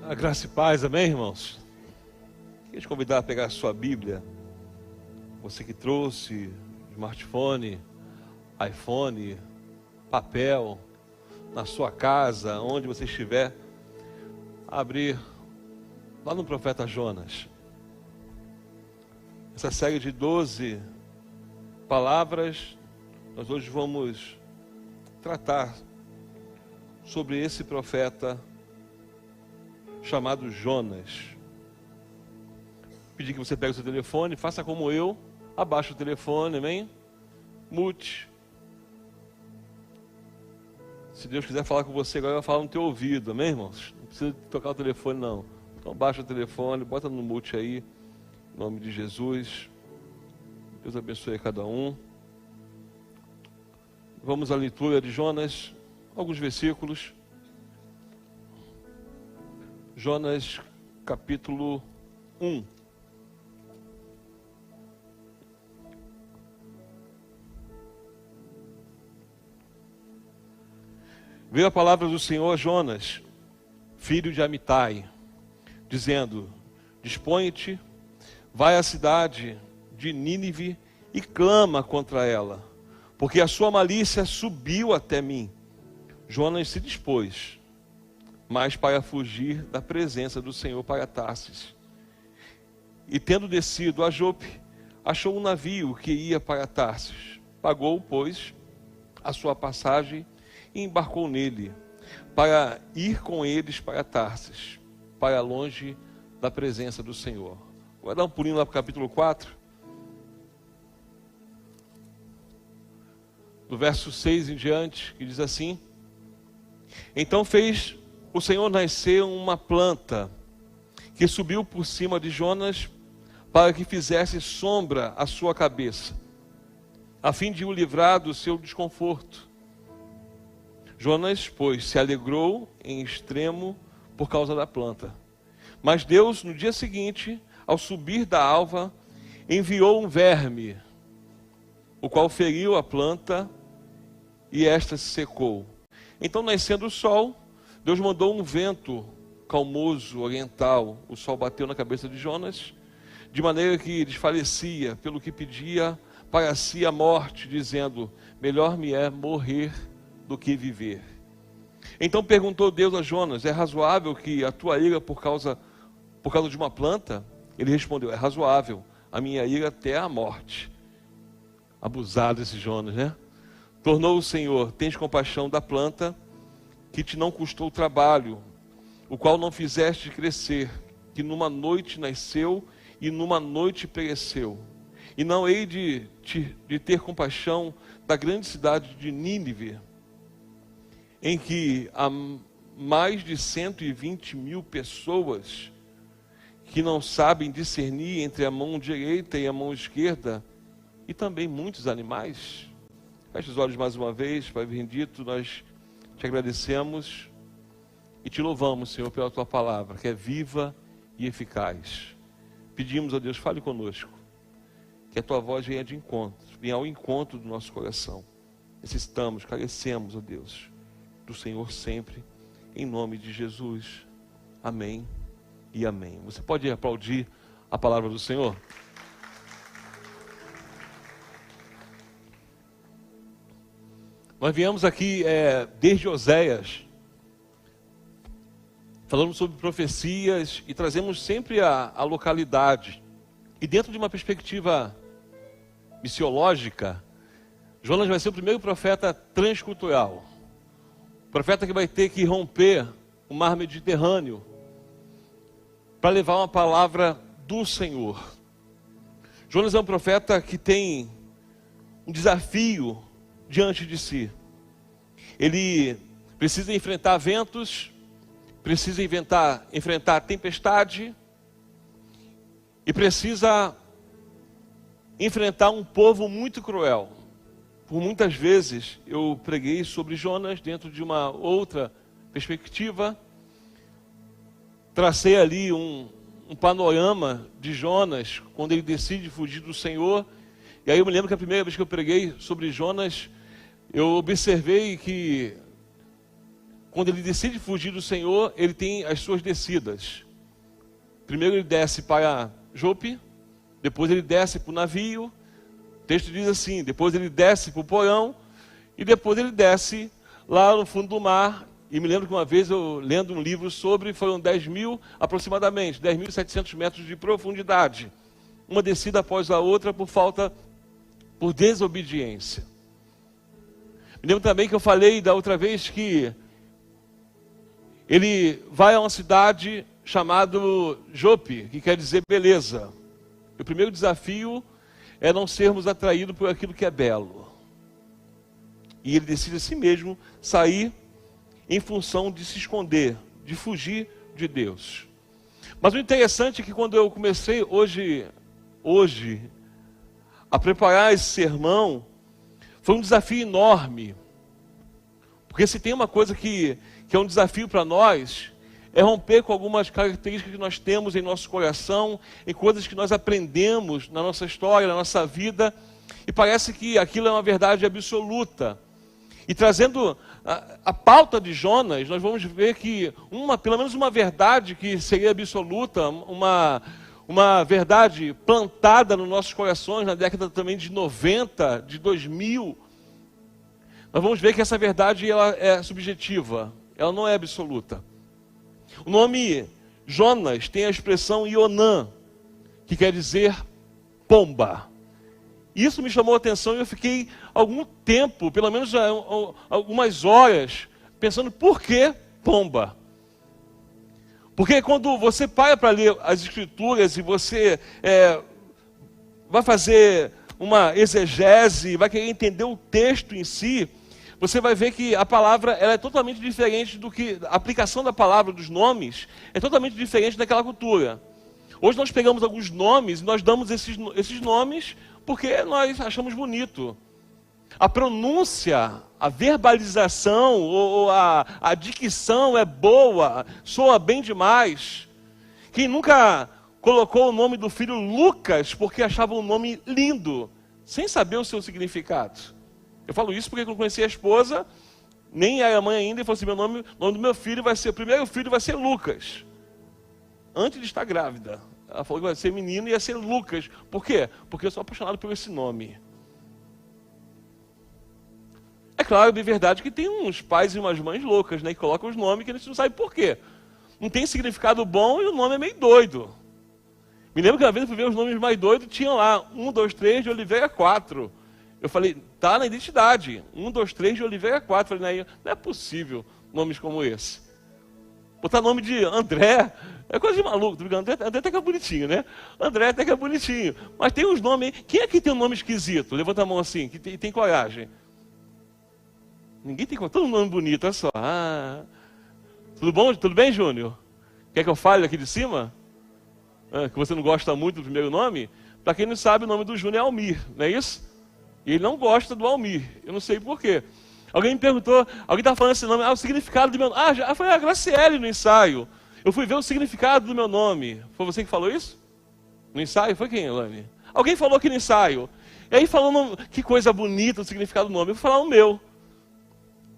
A graça e paz, amém, irmãos? Queria te convidar a pegar a sua Bíblia. Você que trouxe smartphone, iPhone, papel, na sua casa, onde você estiver, abrir lá no profeta Jonas. Essa série de 12 palavras, nós hoje vamos tratar sobre esse profeta chamado Jonas. Pedir que você pegue o seu telefone, faça como eu, abaixe o telefone, amém? Mute. Se Deus quiser falar com você agora, vai falar no teu ouvido, amém, irmãos? Não precisa tocar o telefone, não. Então baixa o telefone, bota no mute aí, em nome de Jesus. Deus abençoe a cada um. Vamos à leitura de Jonas, alguns versículos. Jonas, capítulo 1. Veio a palavra do Senhor a Jonas, filho de Amitai, dizendo: dispõe-te, vai à cidade de Nínive e clama contra ela, porque a sua malícia subiu até mim. Jonas se dispôs, mas para fugir da presença do Senhor para Tarsis. E tendo descido a Jope, achou um navio que ia para Tarsis. Pagou, pois, a sua passagem e embarcou nele, para ir com eles para Tarsis, para longe da presença do Senhor. Vou dar um pulinho lá para o capítulo 4. Do verso 6 em diante, que diz assim: então fez o Senhor nascer uma planta que subiu por cima de Jonas para que fizesse sombra à sua cabeça, a fim de o livrar do seu desconforto. Jonas, pois, se alegrou em extremo por causa da planta. Mas Deus, no dia seguinte, ao subir da alva, enviou um verme, o qual feriu a planta e esta se secou. Então, nascendo o sol, Deus mandou um vento calmoso, oriental. O sol bateu na cabeça de Jonas, de maneira que desfalecia, pelo que pedia para si a morte, dizendo: melhor me é morrer do que viver. Então perguntou Deus a Jonas: é razoável que a tua ira por causa de uma planta? Ele respondeu: é razoável a minha ira até a morte. Abusado esse Jonas, né? Tornou o Senhor: tens compaixão da planta que te não custou trabalho, o qual não fizeste crescer, que numa noite nasceu e numa noite pereceu. E não hei de ter compaixão da grande cidade de Nínive, em que há mais de 120 mil pessoas que não sabem discernir entre a mão direita e a mão esquerda, e também muitos animais. Feche os olhos mais uma vez, Pai bendito, nós te agradecemos e te louvamos, Senhor, pela tua palavra, que é viva e eficaz. Pedimos a Deus, fale conosco, que a tua voz venha de encontro, venha ao encontro do nosso coração. Necessitamos, carecemos, ó Deus, do Senhor sempre, em nome de Jesus. Amém e amém. Você pode aplaudir a palavra do Senhor? Nós viemos aqui desde Oséias, falando sobre profecias e trazemos sempre a localidade. E dentro de uma perspectiva missiológica, Jonas vai ser o primeiro profeta transcultural. Profeta que vai ter que romper o mar Mediterrâneo para levar uma palavra do Senhor. Jonas é um profeta que tem um desafio diante de si. Ele precisa enfrentar ventos, precisa enfrentar tempestade e precisa enfrentar um povo muito cruel. Por muitas vezes eu preguei sobre Jonas dentro de uma outra perspectiva. Tracei ali um panorama de Jonas, quando ele decide fugir do Senhor. E aí eu me lembro que a primeira vez que eu preguei sobre Jonas, eu observei que quando ele decide fugir do Senhor, ele tem as suas descidas. Primeiro ele desce para Jope, depois ele desce para o navio. O texto diz assim, depois ele desce para o porão, e depois ele desce lá no fundo do mar. E me lembro que uma vez eu lendo um livro sobre, foram 10.000 aproximadamente, 10.700 metros de profundidade. Uma descida após a outra por desobediência. Me lembro também que eu falei da outra vez que ele vai a uma cidade chamada Jope, que quer dizer beleza. O primeiro desafio é não sermos atraídos por aquilo que é belo. E ele decide a si mesmo sair em função de se esconder, de fugir de Deus. Mas o interessante é que quando eu comecei hoje a preparar esse sermão, foi um desafio enorme. Porque se tem uma coisa que é um desafio para nós, é romper com algumas características que nós temos em nosso coração, em coisas que nós aprendemos na nossa história, na nossa vida, e parece que aquilo é uma verdade absoluta. E trazendo a pauta de Jonas, nós vamos ver que pelo menos uma verdade que seria absoluta, uma verdade plantada nos nossos corações na década também de 90, de 2000, nós vamos ver que essa verdade ela é subjetiva, ela não é absoluta. O nome Jonas tem a expressão Ionã, que quer dizer pomba. Isso me chamou a atenção e eu fiquei algum tempo, pelo menos algumas horas, pensando por que pomba? Porque quando você para ler as escrituras e você vai fazer uma exegese, vai querer entender o texto em si, você vai ver que a palavra ela é totalmente diferente do que... A aplicação da palavra, dos nomes, é totalmente diferente daquela cultura. Hoje nós pegamos alguns nomes e nós damos esses nomes porque nós achamos bonito. A pronúncia, a verbalização ou a dicção é boa, soa bem demais. Quem nunca colocou o nome do filho Lucas porque achava o nome lindo, sem saber o seu significado? Eu falo isso porque quando conheci a esposa, nem era mãe ainda, e falou assim, o nome do meu filho vai ser, o primeiro filho vai ser Lucas. Antes de estar grávida. Ela falou que vai ser menino e ia ser Lucas. Por quê? Porque eu sou apaixonado por esse nome. É claro, de verdade, que tem uns pais e umas mães loucas, né? Que colocam os nomes que a gente não sabe por quê. Não tem significado bom e o nome é meio doido. Me lembro que uma vez eu fui ver os nomes mais doidos, tinha lá 1, 2, 3 de Oliveira 4. Eu falei, tá na identidade. 1, 2, 3 de Oliveira 4. Eu falei, não é possível nomes como esse. Botar nome de André é coisa de maluco. André até que é bonitinho, né? André até que é bonitinho. Mas tem uns nomes... Quem aqui tem um nome esquisito? Levanta a mão assim, que tem coragem. Ninguém tem coragem. Todo nome bonito, olha só. Tudo bom? Tudo bem, Júnior? Quer que eu fale aqui de cima? Que você não gosta muito do primeiro nome? Para quem não sabe, o nome do Júnior é Almir, não é isso? E ele não gosta do Almir. Eu não sei por quê. Alguém me perguntou, alguém estava falando esse nome, o significado do meu nome. Já foi a Graciele no ensaio. Eu fui ver o significado do meu nome. Foi você que falou isso? No ensaio? Foi quem, Elane? Alguém falou aqui no ensaio. E aí falando que coisa bonita o significado do nome. Eu vou falar o meu.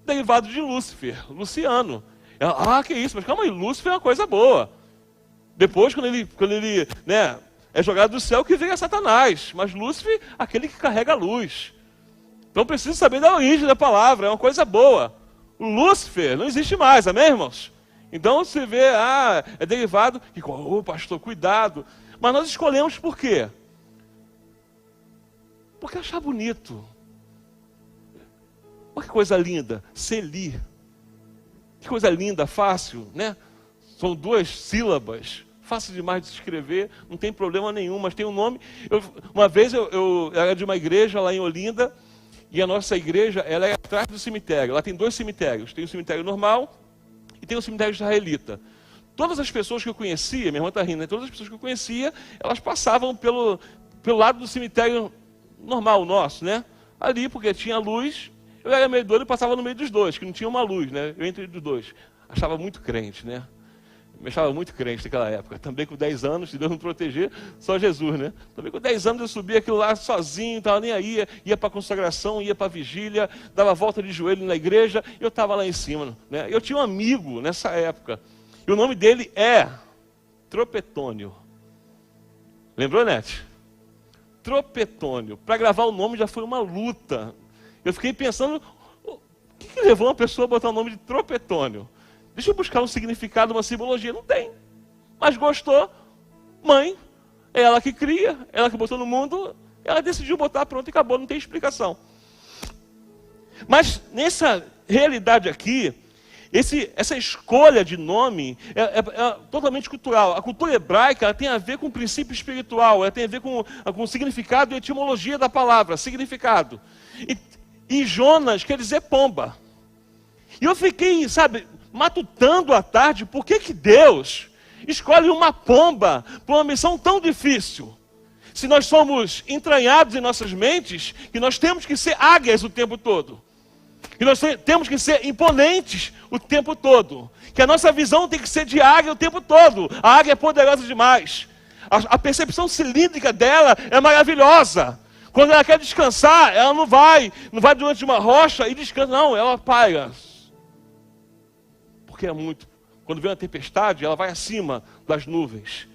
Derivado de Lúcifer, Luciano. Que isso, mas calma aí, Lúcifer é uma coisa boa. Depois, quando ele é jogado do céu, que vem Satanás. Mas Lúcifer, aquele que carrega a luz. Então preciso saber da origem da palavra, é uma coisa boa. O Lúcifer não existe mais, amém, irmãos? Então você vê, é derivado, pastor, cuidado. Mas nós escolhemos por quê? Porque achar bonito. Olha que coisa linda, Celi. Que coisa linda, fácil, né? São 2 sílabas, fácil demais de se escrever, não tem problema nenhum, mas tem um nome. Uma vez eu era de uma igreja lá em Olinda, e a nossa igreja, ela é atrás do cemitério. Ela tem 2 cemitérios. Tem o cemitério normal e tem o cemitério israelita. Todas as pessoas que eu conhecia, minha irmã está rindo, né? Todas as pessoas que eu conhecia, elas passavam pelo lado do cemitério normal nosso, né? Ali, porque tinha luz, eu era meio doido e passava no meio dos dois, que não tinha uma luz, né? Eu entre os dois. Achava muito crente, né? Me achava muito crente naquela época. Também com 10 anos, se Deus não proteger, só Jesus, né? Também com 10 anos eu subia aquilo lá sozinho, não estava nem aí, ia para a consagração, ia para a vigília, dava volta de joelho na igreja, e eu estava lá em cima, né? Eu tinha um amigo nessa época, e o nome dele é Tropetônio. Lembrou, Nete? Tropetônio. Para gravar o nome já foi uma luta. Eu fiquei pensando, o que levou uma pessoa a botar o nome de Tropetônio? Deixa eu buscar um significado, uma simbologia. Não tem. Mas gostou. Mãe, é ela que cria, ela que botou no mundo, ela decidiu botar, pronto, e acabou, não tem explicação. Mas nessa realidade aqui, essa escolha de nome é totalmente cultural. A cultura hebraica ela tem a ver com o princípio espiritual, ela tem a ver com o significado e etimologia da palavra, significado. E Jonas quer dizer pomba. E eu fiquei, matutando à tarde, por que Deus escolhe uma pomba para uma missão tão difícil? Se nós somos entranhados em nossas mentes, que nós temos que ser águias o tempo todo. Que nós temos que ser imponentes o tempo todo. Que a nossa visão tem que ser de águia o tempo todo. A águia é poderosa demais. A percepção cilíndrica dela é maravilhosa. Quando ela quer descansar, ela não vai diante de uma rocha e descansa. Não, ela paira. Porque é muito. Quando vem uma tempestade, ela vai acima das nuvens.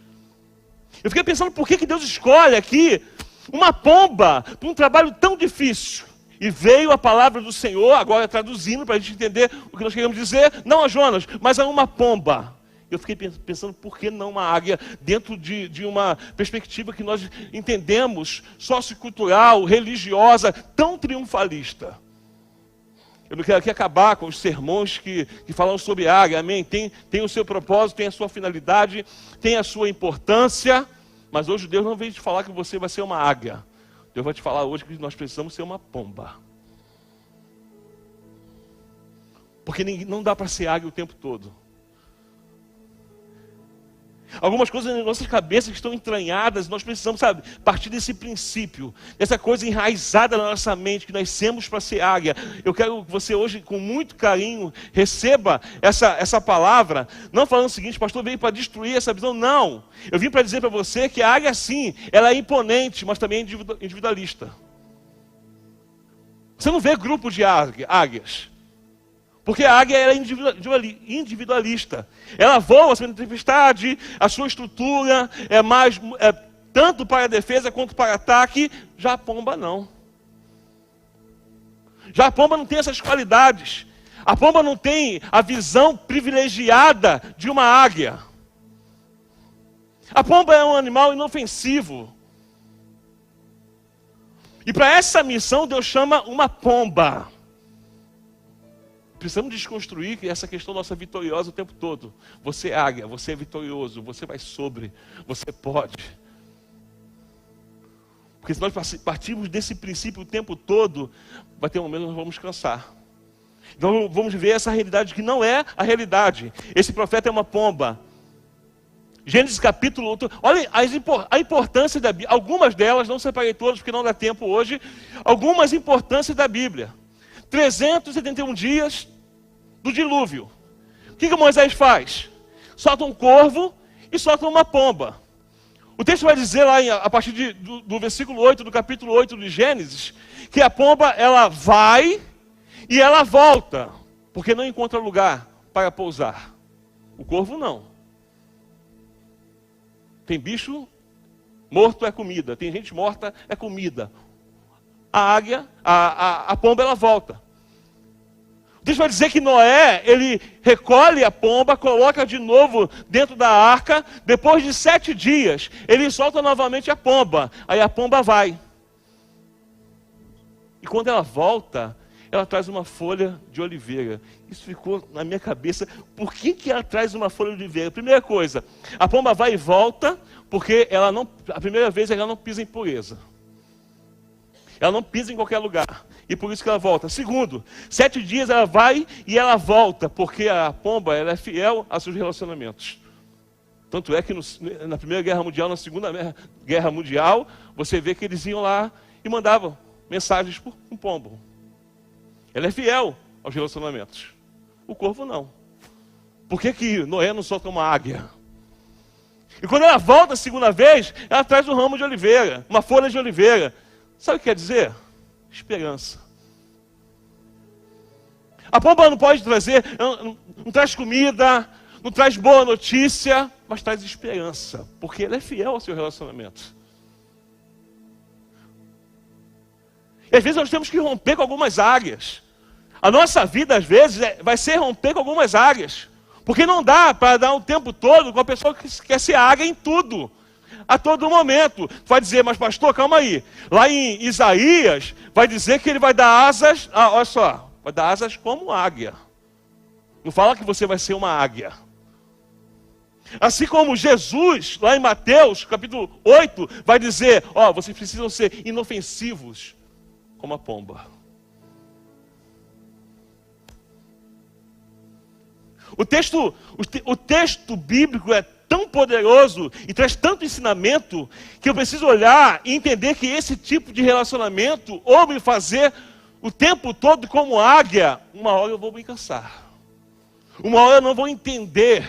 Eu fiquei pensando por que Deus escolhe aqui uma pomba para um trabalho tão difícil. E veio a palavra do Senhor, agora traduzindo para a gente entender o que nós queremos dizer, não a Jonas, mas a uma pomba. Eu fiquei pensando por que não uma águia dentro de uma perspectiva que nós entendemos sociocultural, religiosa, tão triunfalista. Eu não quero aqui acabar com os sermões que falam sobre águia, amém? Tem o seu propósito, tem a sua finalidade, tem a sua importância, mas hoje Deus não veio te falar que você vai ser uma águia. Deus vai te falar hoje que nós precisamos ser uma pomba. Porque não dá para ser águia o tempo todo. Algumas coisas nas nossas cabeças que estão entranhadas, nós precisamos, partir desse princípio, dessa coisa enraizada na nossa mente, que nascemos para ser águia. Eu quero que você hoje, com muito carinho, receba essa palavra, não falando o seguinte, pastor veio para destruir essa visão, não. Eu vim para dizer para você que a águia, sim, ela é imponente, mas também é individualista. Você não vê grupo de águias. Porque a águia é individualista. Ela voa acima da tempestade, a sua estrutura é tanto para a defesa quanto para o ataque. Já a pomba não. Já a pomba não tem essas qualidades. A pomba não tem a visão privilegiada de uma águia. A pomba é um animal inofensivo. E para essa missão Deus chama uma pomba. Precisamos desconstruir essa questão nossa vitoriosa o tempo todo. Você é águia, você é vitorioso, você vai sobre, você pode. Porque se nós partirmos desse princípio o tempo todo, vai ter um momento que nós vamos cansar. Então vamos ver essa realidade que não é a realidade. Esse profeta é uma pomba. Gênesis capítulo 8. Olha a importância da Bíblia. Algumas delas, não separei todas porque não dá tempo hoje. Algumas importâncias da Bíblia. 371 dias do dilúvio. O que Moisés faz? Solta um corvo e solta uma pomba. O texto vai dizer lá, a partir do versículo 8, do capítulo 8 de Gênesis, que a pomba, ela vai e ela volta, porque não encontra lugar para pousar. O corvo não. Tem bicho morto é comida, tem gente morta é comida. A águia, a pomba, ela volta. O texto vai dizer que Noé, ele recolhe a pomba, coloca de novo dentro da arca, depois de 7 dias, ele solta novamente a pomba, aí a pomba vai. E quando ela volta, ela traz uma folha de oliveira. Isso ficou na minha cabeça, por que ela traz uma folha de oliveira? Primeira coisa, a pomba vai e volta, porque a primeira vez ela não pisa em pureza. Ela não pisa em qualquer lugar. E por isso que ela volta. Segundo, 7 dias ela vai e ela volta. Porque a pomba ela é fiel aos seus relacionamentos. Tanto é que na Primeira Guerra Mundial, na Segunda Guerra Mundial, você vê que eles iam lá e mandavam mensagens por um pombo. Ela é fiel aos relacionamentos. O corvo não. Por que Noé não solta uma águia? E quando ela volta a segunda vez, ela traz um ramo de oliveira, uma folha de oliveira. Sabe o que quer dizer? Esperança. A pomba não pode trazer, não traz comida, não traz boa notícia, mas traz esperança, porque ela é fiel ao seu relacionamento. E às vezes nós temos que romper com algumas áreas. A nossa vida, às vezes, vai ser romper com algumas áreas. Porque não dá para dar um tempo todo com a pessoa que quer ser águia em tudo. A todo momento. Vai dizer, mas pastor, calma aí. Lá em Isaías, vai dizer que ele vai dar asas, olha só, vai dar asas como águia. Não fala que você vai ser uma águia. Assim como Jesus, lá em Mateus, capítulo 8, vai dizer, vocês precisam ser inofensivos como a pomba. O texto bíblico é tão poderoso e traz tanto ensinamento que eu preciso olhar e entender que esse tipo de relacionamento, ou me fazer o tempo todo como águia, uma hora eu vou me cansar. Uma hora eu não vou entender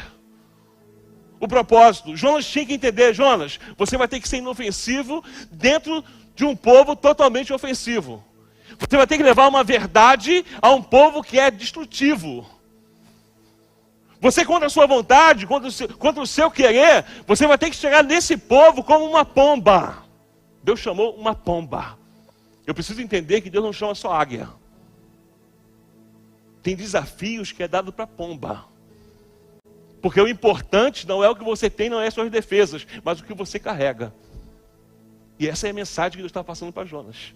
o propósito. Jonas tinha que entender, Jonas, você vai ter que ser inofensivo dentro de um povo totalmente ofensivo. Você vai ter que levar uma verdade a um povo que é destrutivo. Você, contra a sua vontade, contra o seu querer, você vai ter que chegar nesse povo como uma pomba. Deus chamou uma pomba. Eu preciso entender que Deus não chama só águia. Tem desafios que é dado para pomba. Porque o importante não é o que você tem, não é as suas defesas, mas o que você carrega. E essa é a mensagem que Deus está passando para Jonas.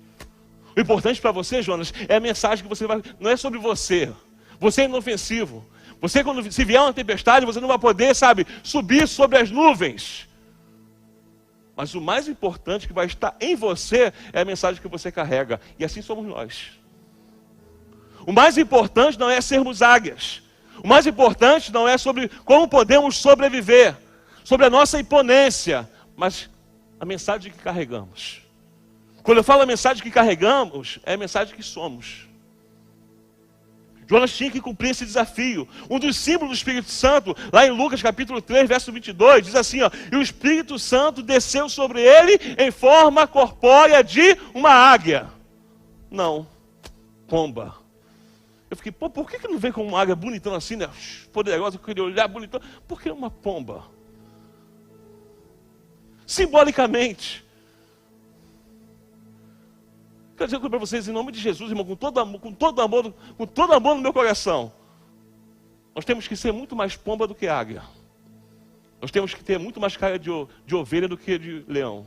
O importante para você, Jonas, é a mensagem que você vai... Não é sobre você. Você é inofensivo. Você, quando se vier uma tempestade, você não vai poder, subir sobre as nuvens. Mas o mais importante que vai estar em você é a mensagem que você carrega. E assim somos nós. O mais importante não é sermos águias. O mais importante não é sobre como podemos sobreviver, sobre a nossa imponência, mas a mensagem que carregamos. Quando eu falo a mensagem que carregamos, é a mensagem que somos. Jonas tinha que cumprir esse desafio. Um dos símbolos do Espírito Santo, lá em Lucas capítulo 3, verso 22, diz assim, e o Espírito Santo desceu sobre ele em forma corpórea de uma águia. Não, pomba. Eu fiquei, por que não vem como uma águia bonitona assim, né? Poderosa, eu queria olhar bonitona. Por que uma pomba? Simbolicamente. Quero dizer para vocês, em nome de Jesus, irmão, com todo amor no meu coração, nós temos que ser muito mais pomba do que águia. Nós temos que ter muito mais cara de ovelha do que de leão.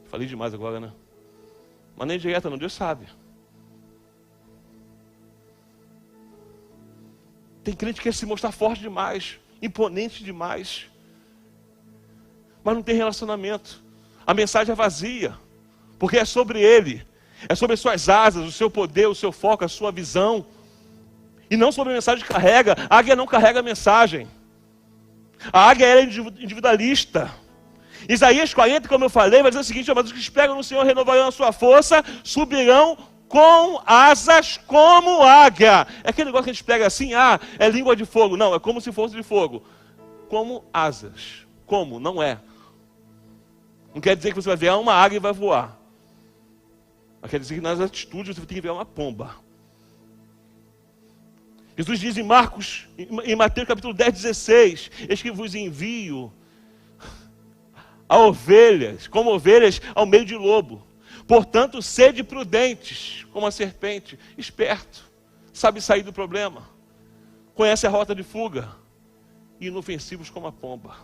Falei demais agora, né? Mas nem direta não, Deus sabe. Tem crente que quer se mostrar forte demais, imponente demais, mas não tem relacionamento. A mensagem é vazia. Porque é sobre ele, é sobre as suas asas, o seu poder, o seu foco, a sua visão. E não sobre a mensagem que carrega. A águia não carrega a mensagem. A águia é individualista. Isaías 40, como eu falei, vai dizer o seguinte, mas os que esperam no Senhor renovarão a sua força, subirão com asas como águia. É aquele negócio que a gente pega assim, é língua de fogo. Não, é como se fosse de fogo. Como asas. Como? Não é. Não quer dizer que você vai ver uma águia e vai voar. Mas quer dizer que nas atitudes você tem que ver uma pomba. Jesus diz em Mateus capítulo 10, 16, eis que vos envio a ovelhas, como ovelhas ao meio de lobo. Portanto, sede prudentes, como a serpente, esperto, sabe sair do problema, conhece a rota de fuga, e inofensivos como a pomba.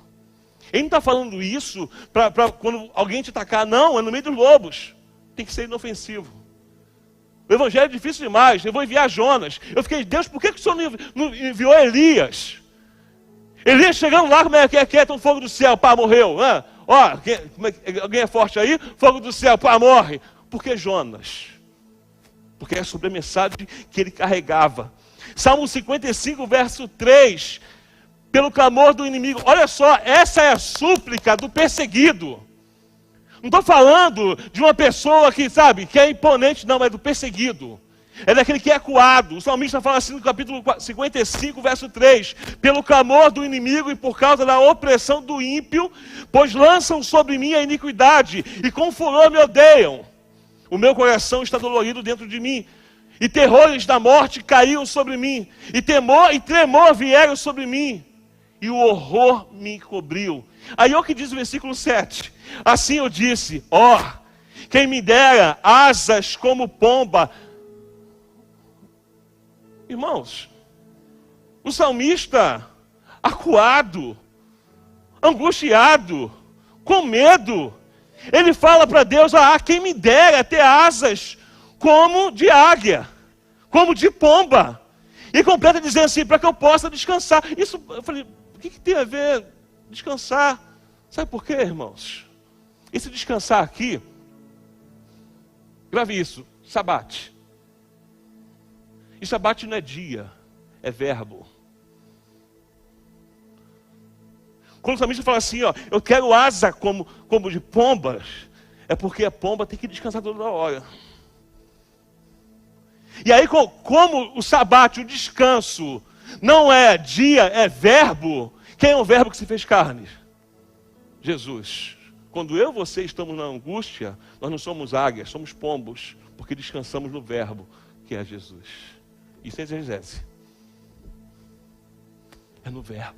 Ele não está falando isso para quando alguém te atacar, não, é no meio dos lobos. Tem que ser inofensivo. O evangelho é difícil demais. Eu vou enviar Jonas. Eu fiquei, Deus, por que o Senhor não enviou Elias? Elias chegando lá, como é que é? Tem um fogo do céu, pá, morreu. Alguém é forte aí? Fogo do céu, pá, morre. Por que Jonas? Porque é sobre a mensagem que ele carregava. Salmo 55, verso 3. Pelo clamor do inimigo. Olha só, essa é a súplica do perseguido. Não estou falando de uma pessoa que, que é imponente, não, é do perseguido. É daquele que é acuado. O salmista fala assim no capítulo 55, verso 3. Pelo clamor do inimigo e por causa da opressão do ímpio, pois lançam sobre mim a iniquidade e com furor me odeiam. O meu coração está dolorido dentro de mim. E terrores da morte caíram sobre mim. E temor e tremor vieram sobre mim. E o horror me cobriu. Aí é o que diz o versículo 7. Assim eu disse, quem me dera asas como pomba. Irmãos, o salmista, acuado, angustiado, com medo, ele fala para Deus, quem me dera ter asas como de águia, como de pomba. E completa dizendo assim, para que eu possa descansar. Isso, eu falei, o que tem a ver descansar? Sabe por quê, irmãos? Esse descansar aqui, grave isso, sabate. E sabate não é dia, é verbo. Quando o salmista fala assim, eu quero asa como de pombas, é porque a pomba tem que descansar toda hora. E aí, como o sabate, o descanso, não é dia, é verbo, quem é o verbo que se fez carne? Jesus. Quando eu e você estamos na angústia, nós não somos águias, somos pombos, porque descansamos no verbo, que é Jesus. Isso é exegese. É no verbo.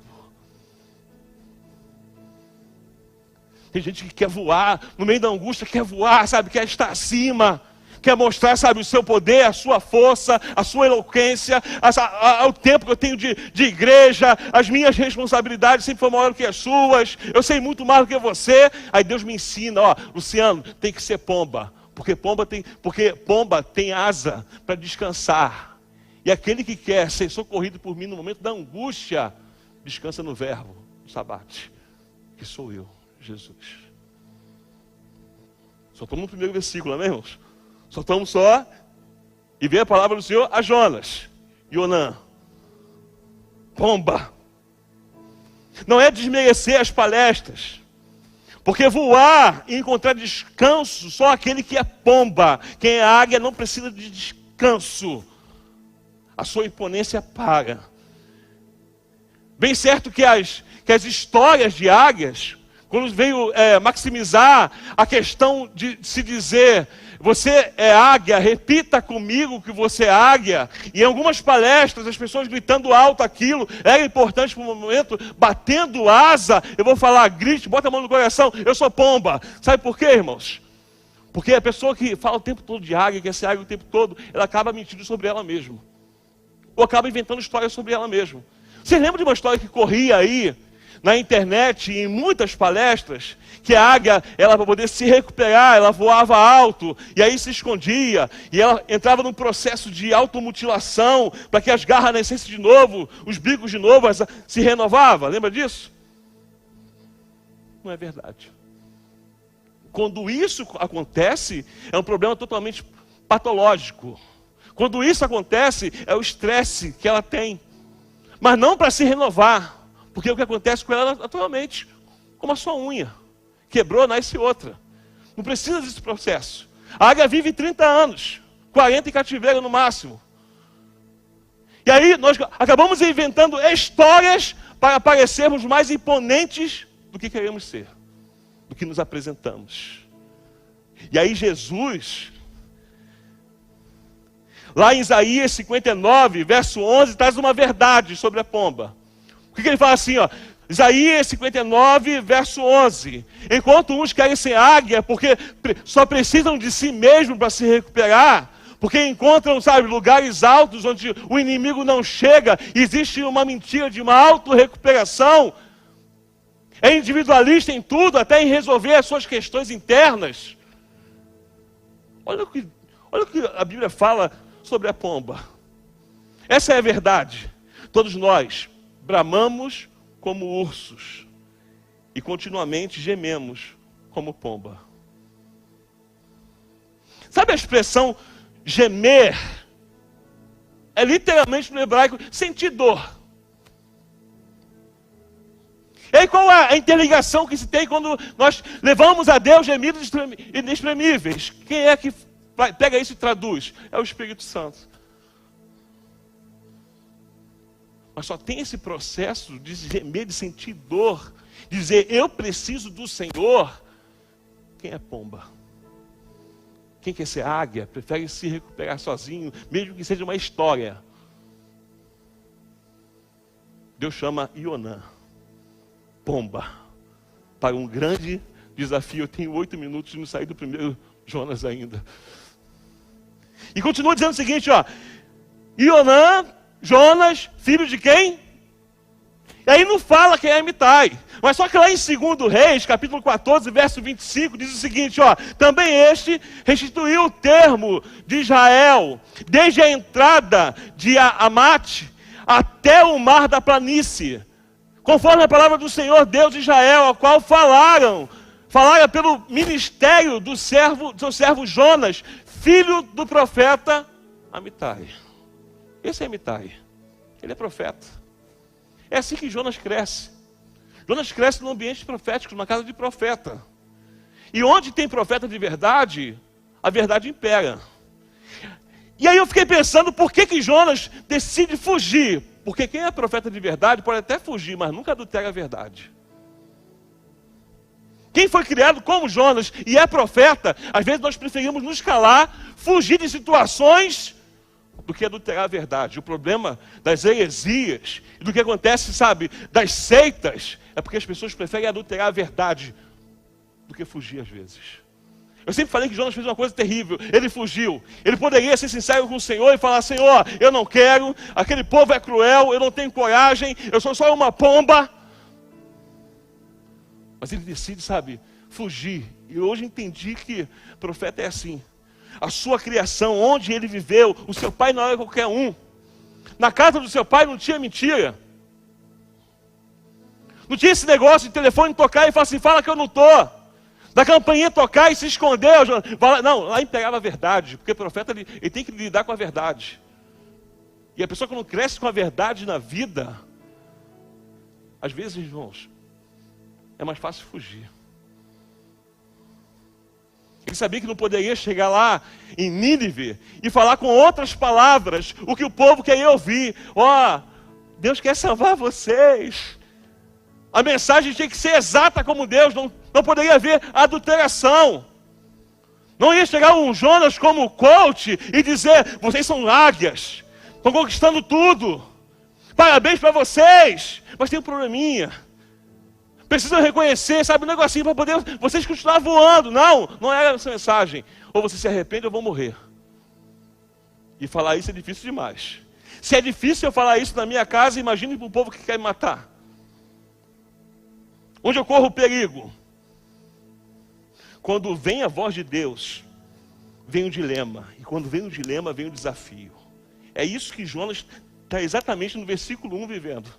Tem gente que quer voar, no meio da angústia quer voar, sabe? Quer estar acima, quer mostrar, sabe, o seu poder, a sua força, a sua eloquência, o tempo que eu tenho de igreja, as minhas responsabilidades sempre foram maiores que as suas, eu sei muito mais do que você. Aí Deus me ensina, Luciano, tem que ser pomba, porque pomba tem asa para descansar. E aquele que quer ser socorrido por mim no momento da angústia, descansa no verbo, no sabate, que sou eu, Jesus. Só estamos no primeiro versículo, amém, irmãos? Só estamos e vem a palavra do Senhor a Jonas, Yonã, pomba. Não é desmerecer as palestras, porque voar e encontrar descanso, só aquele que é pomba, quem é águia não precisa de descanso. A sua imponência para. Bem certo que as histórias de águias, quando veio maximizar a questão de se dizer, você é águia, repita comigo que você é águia. E em algumas palestras, as pessoas gritando alto aquilo, era importante para o momento, batendo asa, eu vou falar, grite, bota a mão no coração, eu sou pomba. Sabe por quê, irmãos? Porque a pessoa que fala o tempo todo de águia, quer ser águia o tempo todo, ela acaba mentindo sobre ela mesma. Ou acaba inventando histórias sobre ela mesma. Você lembra de uma história que corria aí, na internet, em muitas palestras, que a águia, ela para poder se recuperar, ela voava alto, e aí se escondia, e ela entrava num processo de automutilação, para que as garras nascessem de novo, os bicos de novo, se renovava, lembra disso? Não é verdade. Quando isso acontece, é um problema totalmente patológico. Quando isso acontece, é o estresse que ela tem. Mas não para se renovar. Porque é o que acontece com ela naturalmente, como a sua unha. Quebrou, nasce outra. Não precisa desse processo. A águia vive 30 anos, 40 em cativeiro no máximo. E aí nós acabamos inventando histórias para parecermos mais imponentes do que queremos ser, do que nos apresentamos. E aí Jesus, lá em Isaías 59, verso 11, traz uma verdade sobre a pomba. O que ele fala assim, Isaías 59, verso 11. Enquanto uns querem ser águia, porque só precisam de si mesmos para se recuperar, porque encontram, sabe, lugares altos onde o inimigo não chega, existe uma mentira de uma auto-recuperação, é individualista em tudo, até em resolver as suas questões internas. Olha o que a Bíblia fala sobre a pomba. Essa é a verdade. Todos nós bramamos como ursos e continuamente gememos como pomba. Sabe a expressão gemer? É literalmente no hebraico sentir dor. E aí qual é a interligação que se tem quando nós levamos a Deus gemidos inexprimíveis? Quem é que pega isso e traduz? É o Espírito Santo. mas só tem esse processo de gemer, de sentir dor, de dizer, eu preciso do Senhor, quem é pomba? Quem quer ser águia, prefere se recuperar sozinho, mesmo que seja uma história. Deus chama Ionã, pomba, para um grande desafio. Eu tenho 8 minutos de não sair do primeiro Jonas ainda. E continua dizendo o seguinte, ó. Ionã, Jonas, filho de quem? E aí não fala quem é Amitai. Mas só que lá em 2 Reis, capítulo 14, verso 25, diz o seguinte, ó. Também este restituiu o termo de Israel, desde a entrada de Amate até o mar da planície, conforme a palavra do Senhor Deus de Israel, a qual falaram pelo ministério do seu servo Jonas, filho do profeta Amitai. Esse é Amitai. Ele é profeta. É assim que Jonas cresce. Jonas cresce num ambiente profético, numa casa de profeta. E onde tem profeta de verdade, a verdade impera. E aí eu fiquei pensando, por que Jonas decide fugir? Porque quem é profeta de verdade pode até fugir, mas nunca adultera a verdade. Quem foi criado como Jonas e é profeta, às vezes nós preferimos nos calar, fugir de situações, do que adulterar a verdade. O problema das heresias, e do que acontece, sabe, das seitas, é porque as pessoas preferem adulterar a verdade, do que fugir às vezes. Eu sempre falei que Jonas fez uma coisa terrível, ele fugiu. Ele poderia ser sincero com o Senhor e falar, Senhor, eu não quero, aquele povo é cruel, eu não tenho coragem, eu sou só uma pomba. Mas ele decide, sabe, fugir. E hoje entendi que profeta é assim. A sua criação, onde ele viveu, o seu pai não era qualquer um. Na casa do seu pai não tinha mentira. Não tinha esse negócio de telefone tocar e falar assim, fala que eu não estou. Da campainha tocar e se esconder. Não, lá imperava a verdade. Porque o profeta ele tem que lidar com a verdade. E a pessoa que não cresce com a verdade na vida, às vezes, irmãos, é mais fácil fugir. Ele sabia que não poderia chegar lá em Nínive e falar com outras palavras o que o povo queria ouvir. Ó, Deus quer salvar vocês. A mensagem tinha que ser exata como Deus, não poderia haver adulteração. Não ia chegar um Jonas como coach e dizer, vocês são águias, estão conquistando tudo. Parabéns para vocês, mas tem um probleminha. Precisam reconhecer, sabe, um negocinho para poder vocês continuar voando. Não era essa mensagem. Ou você se arrepende ou eu vou morrer. E falar isso é difícil demais. Se é difícil eu falar isso na minha casa, imagine para o povo que quer me matar. Onde eu corro o perigo? Quando vem a voz de Deus, vem o dilema. E quando vem o dilema, vem o desafio. É isso que Jonas está exatamente no versículo 1 vivendo.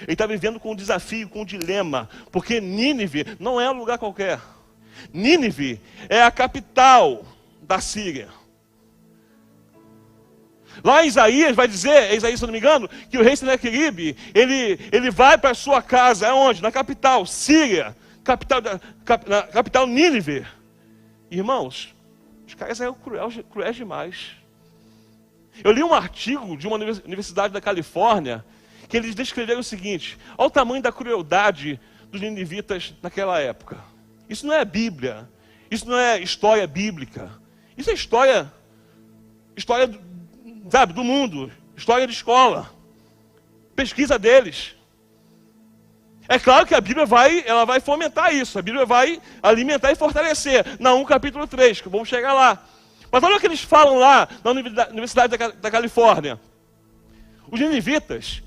Ele está vivendo com um desafio, com um dilema. Porque Nínive não é um lugar qualquer. Nínive é a capital da Síria. Lá em Isaías vai dizer, Isaías se não me engano, que o rei Senaqueribe, ele vai para a sua casa, aonde? Na capital, Síria, capital Nínive. Irmãos, os caras eram cruéis demais. Eu li um artigo de uma universidade da Califórnia, que eles descreveram o seguinte, olha o tamanho da crueldade dos ninivitas naquela época. Isso não é Bíblia, isso não é história bíblica, isso é história sabe, do mundo, história de escola, pesquisa deles. É claro que a Bíblia vai fomentar isso, a Bíblia vai alimentar e fortalecer. Naum capítulo 3, que vamos chegar lá. Mas olha o que eles falam lá na Universidade da Califórnia. Os ninivitas,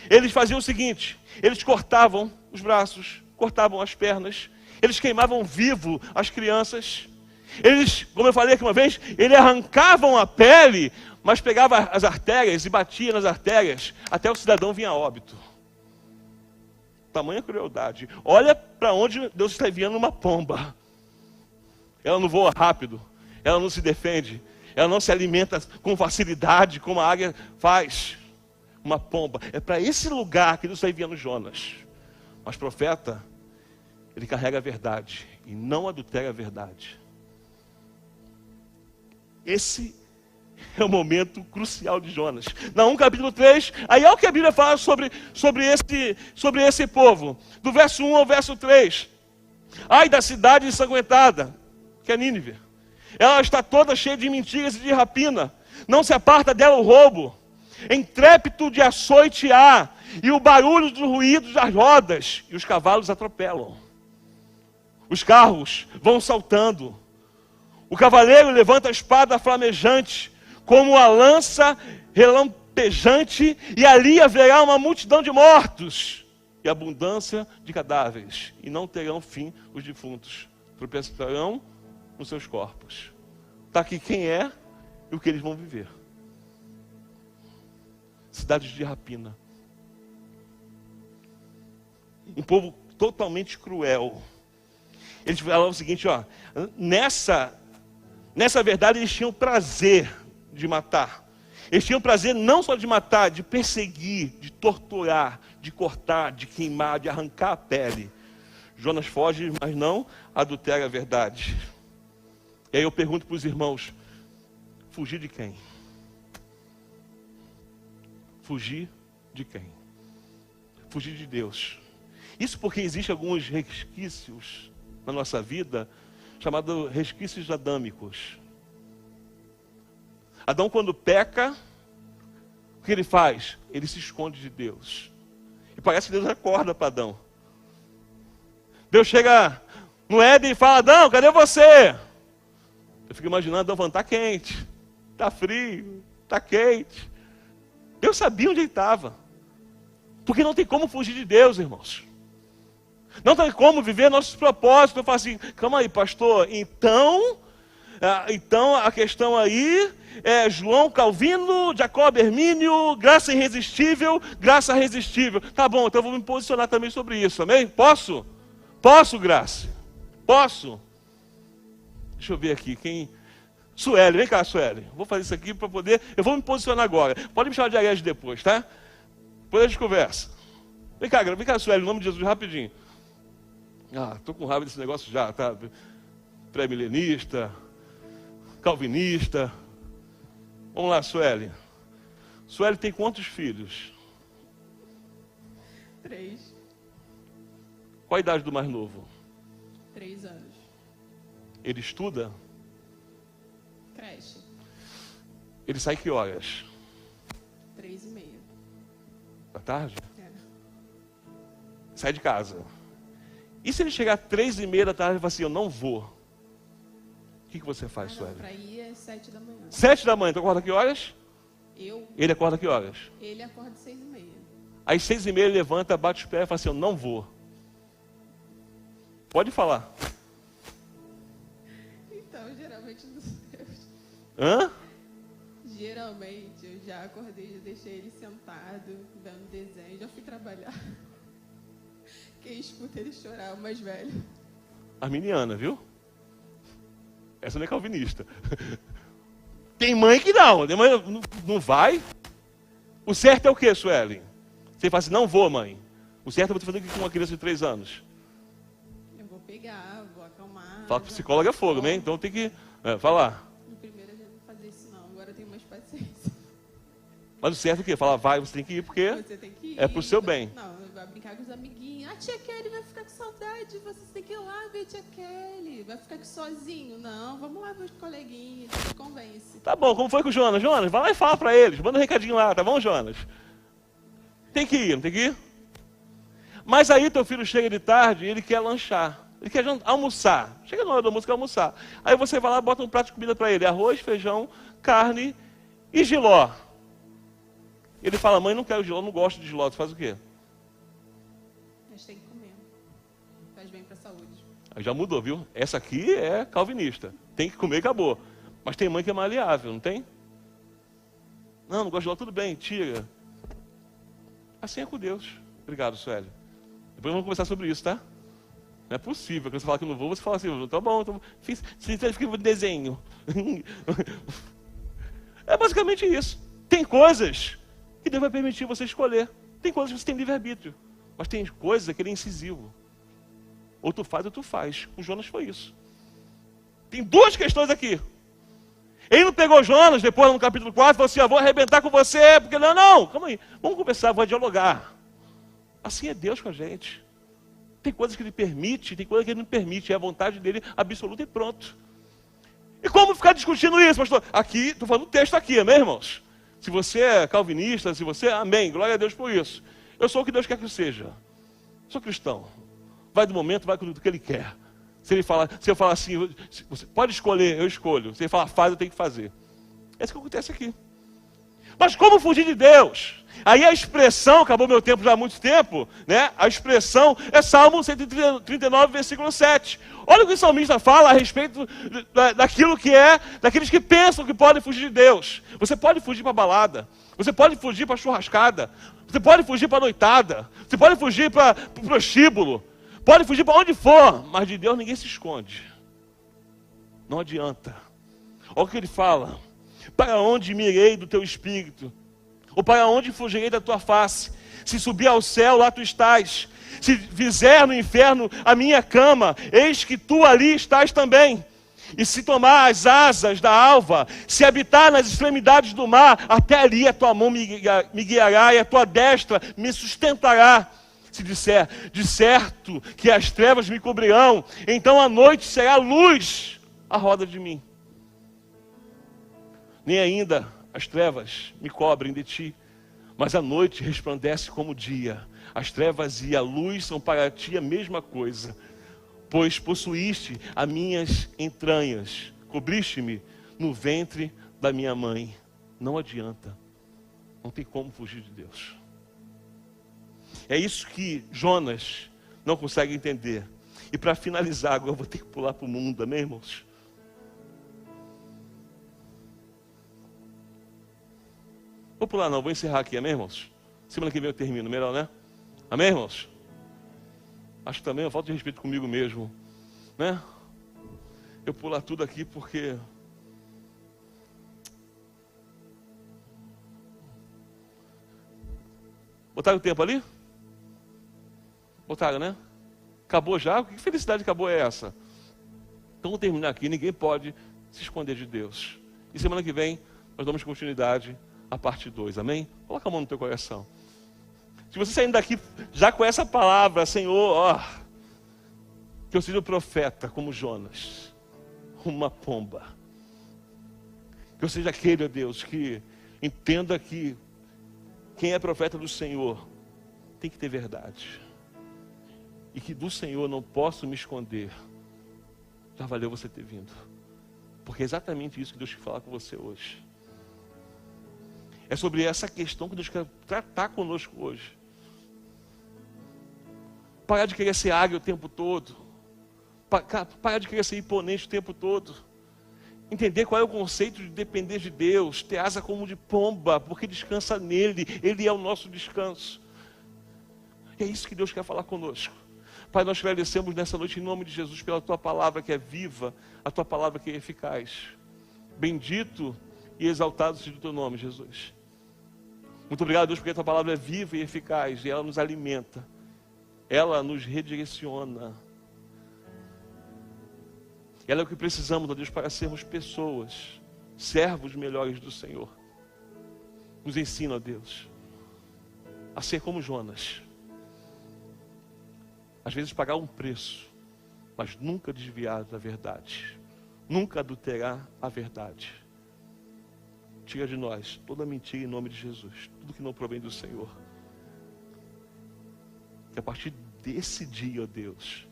eles faziam o seguinte, eles cortavam os braços, cortavam as pernas, eles queimavam vivo as crianças. Eles, como eu falei aqui uma vez, eles arrancavam a pele, mas pegava as artérias e batia nas artérias, até o cidadão vinha a óbito. Tamanha crueldade. Olha para onde Deus está enviando uma pomba. Ela não voa rápido, ela não se defende, ela não se alimenta com facilidade, como a águia faz. Uma pomba. É para esse lugar que Deus está enviando Jonas. Mas profeta, ele carrega a verdade e não adultera a verdade. Esse É o momento crucial de Jonas. Naum capítulo 3, aí é o que a Bíblia fala sobre esse povo. Do verso 1 ao verso 3. Ai da cidade ensanguentada, que é Nínive. Ela está toda cheia de mentiras e de rapina. Não se aparta dela o roubo. Em trépito de açoite há, e o barulho do ruído das rodas, e os cavalos atropelam. Os carros vão saltando. O cavaleiro levanta a espada flamejante, como a lança relampejante, e ali haverá uma multidão de mortos, e abundância de cadáveres, e não terão fim os defuntos, tropeçarão nos seus corpos. Está aqui quem é e o que eles vão viver. Cidades de rapina. Um povo totalmente cruel. Eles falavam o seguinte, ó, nessa verdade eles tinham prazer de matar. Eles tinham prazer não só de matar, de perseguir, de torturar, de cortar, de queimar, de arrancar a pele. Jonas foge, mas não adultera a verdade. E aí eu pergunto para os irmãos, fugir de quem? Fugir de quem? Fugir de Deus. Isso porque existem alguns resquícios na nossa vida, chamados resquícios adâmicos. Adão, quando peca, o que ele faz? Ele se esconde de Deus. E parece que Deus acorda para Adão. Deus chega no Éden e fala, Adão, cadê você? Eu fico imaginando, Adão falando, está quente, está frio, está quente. Deus sabia onde ele estava. Porque não tem como fugir de Deus, irmãos. Não tem como viver nossos propósitos. Eu falo assim, calma aí, pastor, então a questão aí é João Calvino, Jacob Hermínio, graça irresistível, graça irresistível. Tá bom, então eu vou me posicionar também sobre isso, amém? Posso? Posso, Graça? Posso? Deixa eu ver aqui, quem... Sueli, vem cá, Sueli. Vou fazer isso aqui para poder... Eu vou me posicionar agora. Pode me chamar de Ares depois, tá? Depois a gente conversa. Vem cá, Sueli, em nome de Jesus, rapidinho. Tô com raiva desse negócio já, tá? Pré-milenista, calvinista. Vamos lá, Sueli. Sueli tem quantos filhos? 3. Qual a idade do mais novo? 3 anos. Ele estuda? Creche. Ele sai que horas? 3:30. Da tarde? É. Sai de casa. E se ele chegar 3:30 da tarde e falar assim, eu não vou? O que você faz, Sueli? Para ir é 7 da manhã. 7 da manhã, então acorda que horas? Ele acorda que horas? Ele acorda 6:30. Às 6:30 ele levanta, bate os pés e fala assim, eu não vou. Pode falar. Então, geralmente não sei. Hã? Geralmente eu já acordei, já deixei ele sentado, vendo desenho, já fui trabalhar. Quem escuta ele chorar é o mais velho. Arminiana, viu? Essa não é calvinista. Tem mãe que não. Tem mãe não vai. O certo é o que, Suelen? Você fala assim, não vou, mãe. O certo é você fazer o que com uma criança de 3 anos? Eu vou pegar, vou acalmar. Fala que psicólogo é fogo, né? Então tem que falar. No primeiro eu já não fazia isso não, agora eu tenho mais paciência. Mas o certo é o quê? Falar, vai, você tem que ir porque Você tem que ir. é pro seu bem. Não, vai brincar com os amiguinhos. A tia Kelly vai ficar com saudade, você tem que ir lá ver a tia Kelly. Vai ficar aqui sozinho. Não, vamos lá ver os coleguinhas, te convence. Tá bom, como foi com o Jonas? Jonas, vai lá e fala pra eles. Manda um recadinho lá, tá bom, Jonas? Tem que ir, não tem que ir? Mas aí teu filho chega de tarde e ele quer lanchar. Ele quer almoçar. Chega na hora do almoço, quer almoçar. Aí você vai lá e bota um prato de comida pra ele. Arroz, feijão, carne e jiló. Ele fala, mãe, não quero jiló, não gosto de jiló. Tu faz o quê? Mas tem que comer. Faz bem pra saúde. Aí já mudou, viu? Essa aqui é calvinista. Tem que comer e acabou. Mas tem mãe que é maleável, não tem? Não gosto de jiló, tudo bem, tira. Assim é com Deus. Obrigado, Sueli. Depois vamos conversar sobre isso, tá? Não é possível. Quando você fala que não vou, você fala assim, tá bom, então fica no desenho. É basicamente isso. Tem coisas que Deus vai permitir você escolher. Tem coisas que você tem livre-arbítrio. Mas tem coisas que ele é incisivo. Ou tu faz ou tu faz. Com Jonas foi isso. Tem 2 questões aqui. Ele não pegou Jonas, depois no capítulo 4, e falou assim, vou arrebentar com você, porque não, calma aí, vamos conversar, vou dialogar. Assim é Deus com a gente. Tem coisas que Ele permite, tem coisas que Ele não permite, é a vontade dEle absoluta e pronto. E como ficar discutindo isso, pastor? Aqui, estou falando do texto aqui, amém, irmãos? Se você é calvinista, se você, amém, glória a Deus por isso. Eu sou o que Deus quer que eu seja. Sou cristão. Vai do momento, vai com o que Ele quer. Se eu falar assim, você pode escolher, eu escolho. Se Ele falar faz, eu tenho que fazer. É isso que acontece aqui. Mas como fugir de Deus? Aí a expressão, acabou meu tempo já há muito tempo, né? A expressão é Salmo 139, versículo 7. Olha o que o salmista fala a respeito daquilo que é, daqueles que pensam que podem fugir de Deus. Você pode fugir para a balada, você pode fugir para a churrascada, você pode fugir para a noitada, você pode fugir para o prostíbulo, pode fugir para onde for, mas de Deus ninguém se esconde. Não adianta. Olha o que ele fala. Para onde me irei do teu espírito? Ou para onde fugirei da tua face? Se subir ao céu, lá tu estás. Se fizer no inferno a minha cama, eis que tu ali estás também. E se tomar as asas da alva, se habitar nas extremidades do mar, até ali a tua mão me guiará e a tua destra me sustentará. Se disser, de certo que as trevas me cobrirão, então a noite será luz à roda de mim. Nem ainda as trevas me cobrem de ti, mas a noite resplandece como o dia. As trevas e a luz são para ti a mesma coisa, pois possuíste as minhas entranhas, cobriste-me no ventre da minha mãe. Não adianta, não tem como fugir de Deus. É isso que Jonas não consegue entender. E para finalizar, agora eu vou ter que pular para o mundo, amém, irmãos? Vou pular não, vou encerrar aqui, amém, irmãos? Semana que vem eu termino, melhor, né? Amém, irmãos? Acho que também é falta de respeito comigo mesmo, né? Eu pular tudo aqui porque... Botaram o tempo ali? Botaram, né? Acabou já? Que felicidade acabou é essa? Então vamos terminar aqui, ninguém pode se esconder de Deus. E semana que vem nós damos continuidade a parte 2, amém? Coloca a mão no teu coração. Se você sair daqui já com essa palavra, Senhor, que eu seja o profeta como Jonas, uma pomba. Que eu seja aquele, ó Deus, que entenda que quem é profeta do Senhor tem que ter verdade. E que do Senhor não posso me esconder. Já valeu você ter vindo. Porque é exatamente isso que Deus quer falar com você hoje. É sobre essa questão que Deus quer tratar conosco hoje. Parar de querer ser águia o tempo todo. Parar de querer ser imponente o tempo todo. Entender qual é o conceito de depender de Deus. Ter asa como de pomba, porque descansa nele. Ele é o nosso descanso. E é isso que Deus quer falar conosco. Pai, nós te agradecemos nessa noite em nome de Jesus pela tua palavra que é viva, a tua palavra que é eficaz. Bendito e exaltado seja o teu nome, Jesus. Muito obrigado, Deus, porque a tua palavra é viva e eficaz e ela nos alimenta. Ela nos redireciona. Ela é o que precisamos, ó Deus, para sermos pessoas, servos melhores do Senhor. Nos ensina, ó Deus, a ser como Jonas. Às vezes pagar um preço, mas nunca desviar da verdade. Nunca adulterar a verdade. Tira de nós toda mentira em nome de Jesus. Tudo que não provém do Senhor. Que a partir desse dia, ó Deus,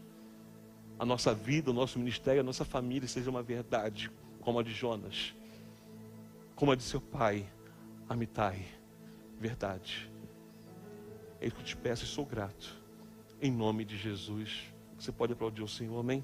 a nossa vida, o nosso ministério, a nossa família seja uma verdade, como a de Jonas, como a de seu pai, Amitai. Verdade. É isso que eu te peço e sou grato. Em nome de Jesus. Você pode aplaudir o Senhor, amém?